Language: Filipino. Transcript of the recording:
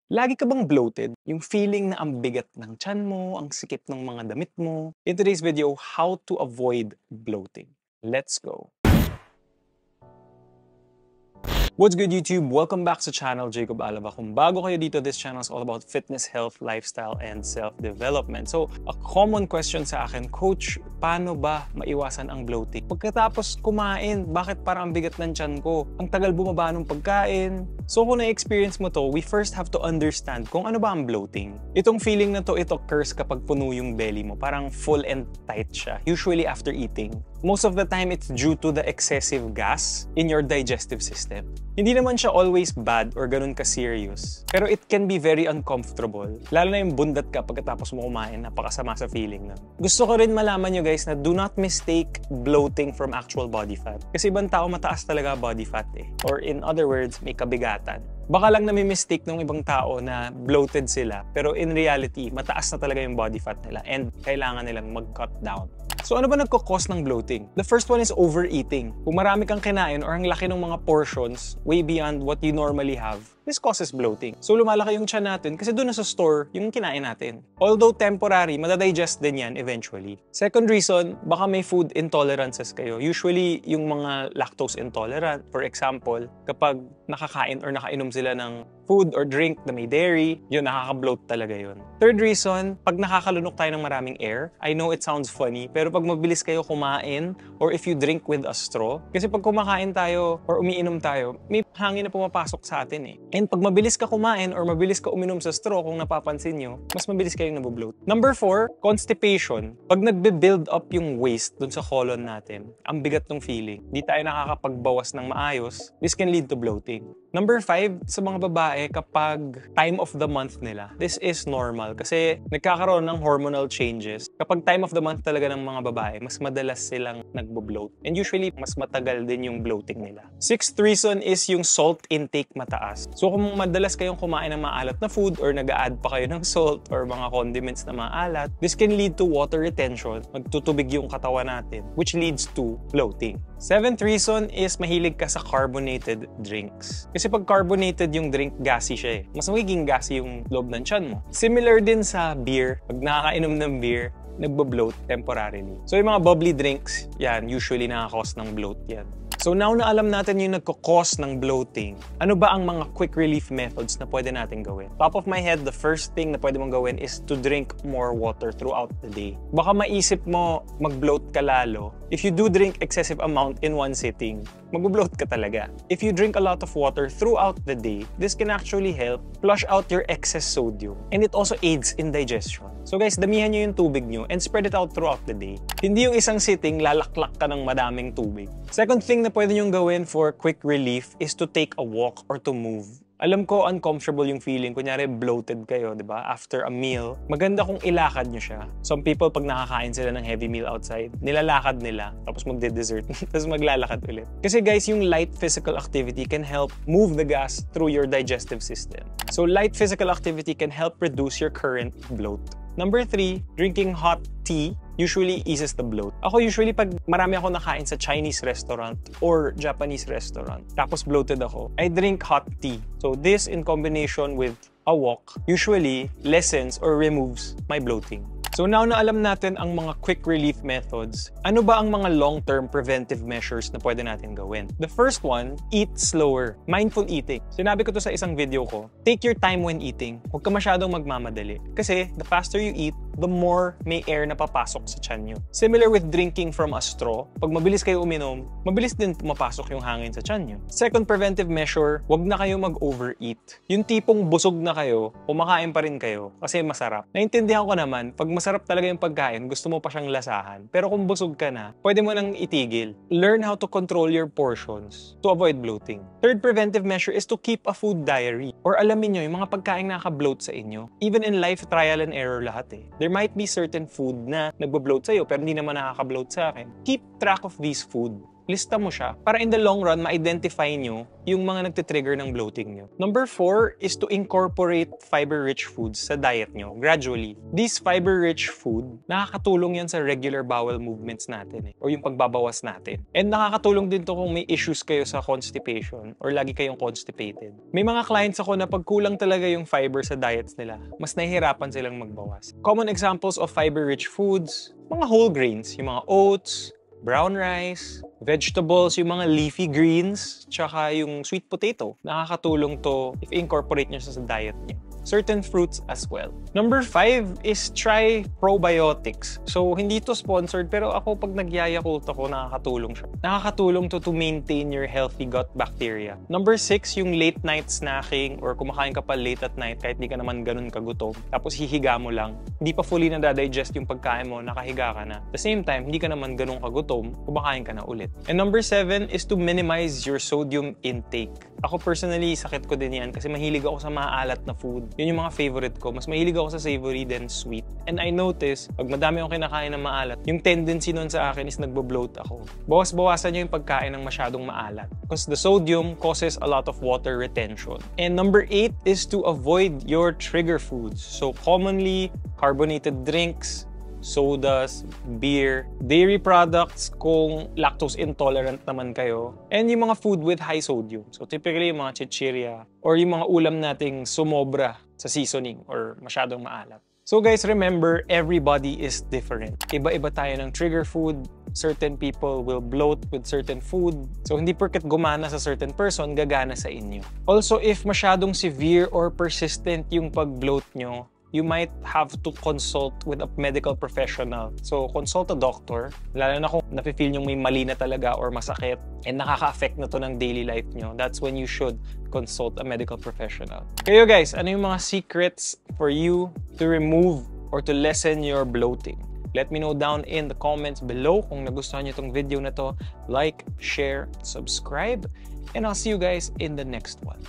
Lagi ka bang bloated? Yung feeling na ang bigat ng tiyan mo, ang sikip ng mga damit mo. In today's video, how to avoid bloating. Let's go! What's good, YouTube? Welcome back sa channel, Jacob Alaba. Kung bago kayo dito, this channel is all about fitness, health, lifestyle, and self-development. So, a common question sa akin, Coach, paano ba maiwasan ang bloating? Pagkatapos kumain, bakit parang ang bigat ng tiyan ko? Ang tagal bumaba ng pagkain? So, kung na-experience mo to, we first have to understand kung ano ba ang bloating. Itong feeling na to, ito occurs kapag puno yung belly mo. Parang full and tight siya, usually after eating. Most of the time, it's due to the excessive gas in your digestive system. Hindi naman siya always bad or ganun ka-serious. Pero it can be very uncomfortable. Lalo na yung bundat ka pagkatapos mo kumain, napakasama sa feeling na. Gusto ko rin malaman nyo guys na do not mistake bloating from actual body fat. Kasi ibang tao mataas talaga body fat eh. Or in other words, may kabigatan. Baka lang nami-mistake ng ibang tao na bloated sila. Pero in reality, mataas na talaga yung body fat nila and kailangan nilang mag-cut down. So ano ba nagkakos ng bloating? The first one is overeating. Kung marami kang kinain or ang laki ng mga portions way beyond what you normally have, this causes bloating. So lumalaki yung tiyan natin kasi doon na sa store yung kinain natin. Although temporary, madadigest din yan eventually. Second reason, baka may food intolerances kayo. Usually yung mga lactose intolerant, for example, kapag nakakain or nakainom sila ng food or drink na may dairy, yun, nakaka-bloat talaga yun. Third reason, pag nakakalunok tayo ng maraming air, I know it sounds funny, pero pag mabilis kayo kumain or if you drink with a straw, kasi pag kumakain tayo or umiinom tayo, may hangin na pumapasok sa atin eh. And pag mabilis ka kumain or mabilis ka uminom sa straw, kung napapansin nyo, mas mabilis kayong nabobloat. Number 4, constipation. Pag nagbe-build up yung waste dun sa colon natin, ang bigat ng feeling, di tayo nakakapagbawas ng maayos, this can lead to bloating. Number 5, sa mga babae, kapag time of the month nila, this is normal kasi nagkakaroon ng hormonal changes. Kapag time of the month talaga ng mga babae, mas madalas silang nagbo-bloat. And usually, mas matagal din yung bloating nila. Sixth reason is yung salt intake mataas. So kung madalas kayong kumain ng maalat na food or nag-a-add pa kayo ng salt or mga condiments na maalat, this can lead to water retention. Magtutubig yung katawan natin, which leads to bloating. Seventh reason is mahilig ka sa carbonated drinks. Kasi pag carbonated yung drink, gassy siya eh. Mas magiging gassy yung loob ng tiyan mo. Similar din sa beer. Pag nakakainom ng beer, nagbo-bloat temporarily. So yung mga bubbly drinks, yan, usually nakakos ng bloat yan. So now na alam natin yung nagkakos ng bloating, ano ba ang mga quick relief methods na pwede natin gawin? Top of my head, the first thing na pwede mong gawin is to drink more water throughout the day. Baka maisip mo mag-bloat ka lalo. If you do drink excessive amount in one sitting, mag-bloat ka talaga. If you drink a lot of water throughout the day, this can actually help flush out your excess sodium. And it also aids in digestion. So guys, damihan nyo yung tubig nyo and spread it out throughout the day. Hindi yung isang sitting, lalaklak ka ng madaming tubig. Second thing na pwede nyo gawin for quick relief is to take a walk or to move. Alam ko, uncomfortable yung feeling. Kunyari, bloated kayo, di ba? After a meal, maganda kung ilakad nyo siya. Some people, pag nakakain sila ng heavy meal outside, nilalakad nila, tapos magde-dessert, tapos maglalakad ulit. Kasi guys, yung light physical activity can help move the gas through your digestive system. So light physical activity can help reduce your current bloat. Number 3, drinking hot tea usually eases the bloat. Ako usually pag marami ako nakain sa Chinese restaurant or Japanese restaurant, tapos bloated ako, I drink hot tea. So this in combination with a walk usually lessens or removes my bloating. So now na alam natin ang mga quick relief methods, ano ba ang mga long-term preventive measures na pwede natin gawin? The first one, eat slower. Mindful eating. Sinabi ko to sa isang video ko, take your time when eating. Huwag ka masyadong magmamadali. Kasi the faster you eat, the more may air na papasok sa tiyan nyo. Similar with drinking from a straw, pag mabilis kayo uminom, mabilis din pumapasok yung hangin sa tiyan nyo. Second preventive measure, huwag na kayo mag-overeat. Yung tipong busog na kayo, kumakain pa rin kayo kasi masarap. Naintindihan ko naman, pag masarap talaga yung pagkain, gusto mo pa siyang lasahan. Pero kung busog ka na, pwede mo nang itigil. Learn how to control your portions to avoid bloating. Third preventive measure is to keep a food diary. Or alamin nyo, yung mga pagkain na nakaka-bloat sa inyo. Even in life, trial and error lahat eh. There might be certain food na nagbo-bloat sa'yo pero hindi naman nakaka-bloat sa akin. Keep track of these food. lista mo siya para in the long run, ma-identify nyo yung mga nagtitrigger ng bloating nyo. Number 4 is to incorporate fiber-rich foods sa diet nyo gradually. These fiber-rich food, nakakatulong yan sa regular bowel movements natin o yung pagbabawas natin. And nakakatulong din to kung may issues kayo sa constipation or lagi kayong constipated. May mga clients ako na pag kulang talaga yung fiber sa diets nila, mas nahihirapan silang magbawas. Common examples of fiber-rich foods, mga whole grains, yung mga oats, brown rice, vegetables, yung mga leafy greens, tsaka yung sweet potato. Nakakatulong to if incorporate nyo sa diet nyo. Certain fruits as well. Number 5 is try probiotics. So, hindi to sponsored, pero ako pag nag-Yakult ako, nakakatulong siya. Nakakatulong to maintain your healthy gut bacteria. Number 6, yung late night snacking or kumakain ka pa late at night kahit di ka naman ganun kagutom. Tapos hihiga mo lang. Hindi pa fully na-digest yung pagkain mo, nakahiga ka na. At the same time, hindi ka naman ganun kagutom, kumakain ka na ulit. And number 7 is to minimize your sodium intake. Ako personally, sakit ko din yan kasi mahilig ako sa maalat na food. Yun yung mga favorite ko. Mas mahilig ako sa savory than sweet. And I notice, pag madami akong kinakain ng maalat, yung tendency nun sa akin is nagbo-bloat ako. Bawas-bawasan nyo yung pagkain ng masyadong maalat. Because the sodium causes a lot of water retention. And number 8 is to avoid your trigger foods. So commonly, carbonated drinks, sodas, beer, dairy products kung lactose intolerant naman kayo, and yung mga food with high sodium. So typically yung mga chichirya or yung mga ulam nating sumobra sa seasoning or masyadong maalat. So guys, remember, everybody is different. Iba-iba tayo ng trigger food. Certain people will bloat with certain food. So hindi porket gumana sa certain person, gagana sa inyo. Also, if masyadong severe or persistent yung pag-bloat nyo, you might have to consult with a medical professional. So, consult a doctor, lalo na kung nafe-feel nyo may mali na talaga or masakit and nakaka-affect na to ng daily life nyo. That's when you should consult a medical professional. Kayo guys, ano yung mga secrets for you to remove or to lessen your bloating? Let me know down in the comments below kung nagustuhan nyo itong video na to. Like, share, subscribe, and I'll see you guys in the next one.